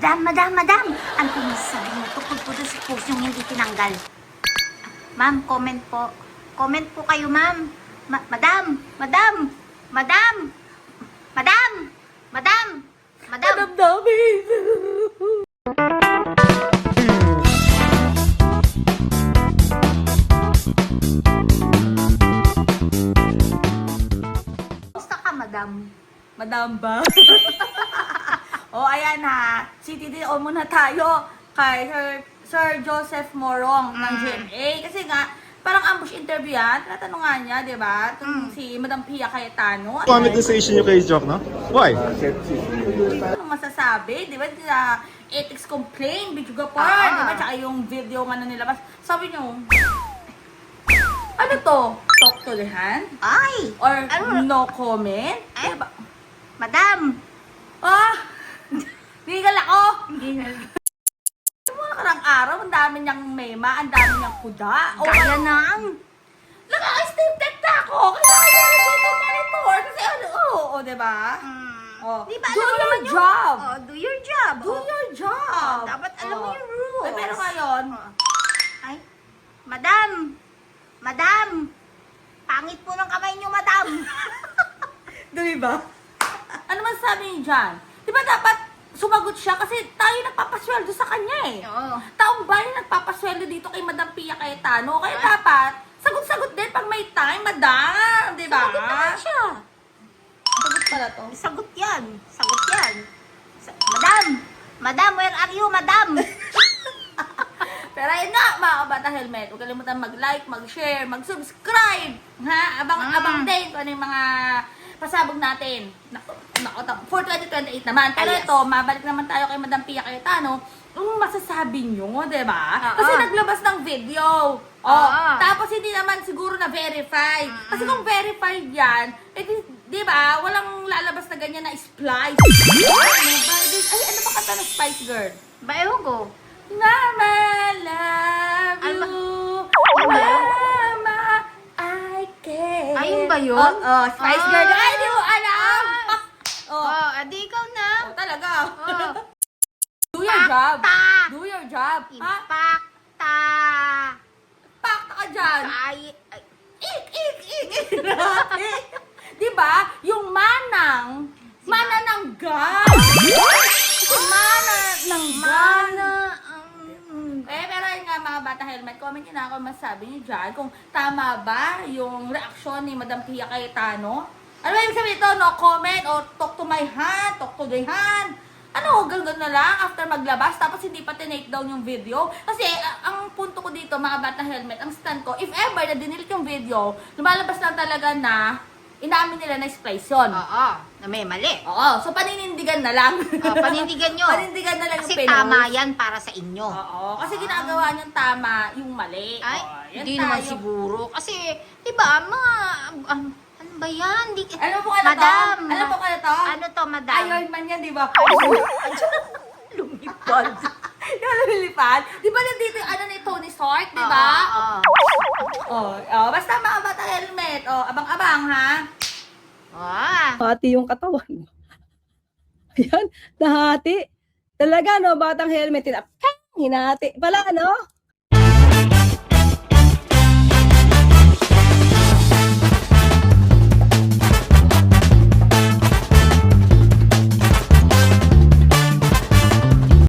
Madam. Ano po masasabi niyo tungkol po doon sa post yung hindi tinanggal? Ma'am, comment po. Comment po kayo, ma'am. Madam. Damdamin. Gusto ka, madam? Madam ba? O, ayan ha. CTDO muna tayo kay Sir Joseph Morong ng GMA. Kasi nga, parang ambush interview yan. Tinatanong nga niya, di ba? Si Madam Pia Cayetano. Comment din sa issue nyo kay Jock, no? Why? Anong masasabi? Di ba? Ethics complaint, video ka pa. Di ba? Tsaka yung video nga na nilabas. Sabi niyo, ano to? Talk to the hand? Ay! Or Ano? no comment? Eh? Diba? Madam! Legal ako! Yung mga karang araw, ang dami niyang mema, ang dami niyang kuda. Kaya nang! Naka-step tech na ako! Kailangan ko na dito monitor. Kasi diba? Oh. Di ba Do alam mo your naman yung... job! Oh, do your job. Do your job! Dapat alam mo yung rules. Ay, pero ngayon, Ay, Madam! Pangit po ng kamay niyo, madam! di ba? Ano man sabi niyo dyan? Di ba dapat sumagot siya kasi tayo nagpapasweldo sa kanya eh. Oo. Taong bayan nagpapasweldo dito kay Madam Pia Cayetano. Kaya dapat, sagot-sagot din pag may time, madam. Di ba? Sagot naman siya. Sagot pala to. Sagot yan. Madam, where are you, madam? Pero ayun nga, mga kabata helmet. Huwag kalimutan mag-like, mag-share, mag-subscribe. Ha? Abang din kung ano yung mga pasabog natin. For 2028 naman. Pero Yes. ito, mabalik naman tayo kay Madam Pia Cayetano. Ang masasabi nyo, di ba? Kasi Oo. naglabas ng video. Oo. Tapos hindi naman siguro na verified. Kasi kung verified yan, eh di ba, walang lalabas na ganyan na splice. Ay, ano ba kanta ng Spice Girl? Ba, ewan ko. Mama, love Ay, you. Yun ba yun? Mama, I care. Ayun ba yun? Oo, Spice Girl. Ay, di mo alam. Oh, adi ikaw na. Talaga. Oh. Do your job. Ta. Do your job. Ha? Impacta. Pakta ka dyan. Ay. Ik. Di ba? Yung manang ng gas. Mana ng gas. Pero yun nga mga bata helmet, comment nyo na ako masasabi nyo dyan kung tama ba yung reaksyon ni Madam Pia Cayetano. Ano ba ibig sabihin ito? No comment or talk to my hand, talk to the hand. Ano, ganun na lang after maglabas tapos hindi pa tinake down yung video. Kasi ang punto ko dito mga bata helmet, ang stand ko, if ever na dinilit yung video, lumalabas lang talaga na inamin nila na splice yun. Oo, na may mali. Oo, so paninindigan na lang. Panindigan nyo. Panindigan na lang Kasi yung pinost. tama yan para sa inyo. Oo, kasi ginagawa niyang tama yung mali. Ay, Oo, yan hindi tayo. naman siguro. Kasi, di ba, mga, ano ba yan? Di, Alam mo kung ano madam, to? Alam mo kung ano to? Ano to, madam? Iron Man yan, di ba? Lumipad. Yung lumilipad. Di ba nandito yung ano ni Tony Stark, di ba? Basta mga bata helmet. Abang-abang ha. Hati yung katawan. Ayan, nahati. Talaga, no, batang helmet. Hinati pala, no?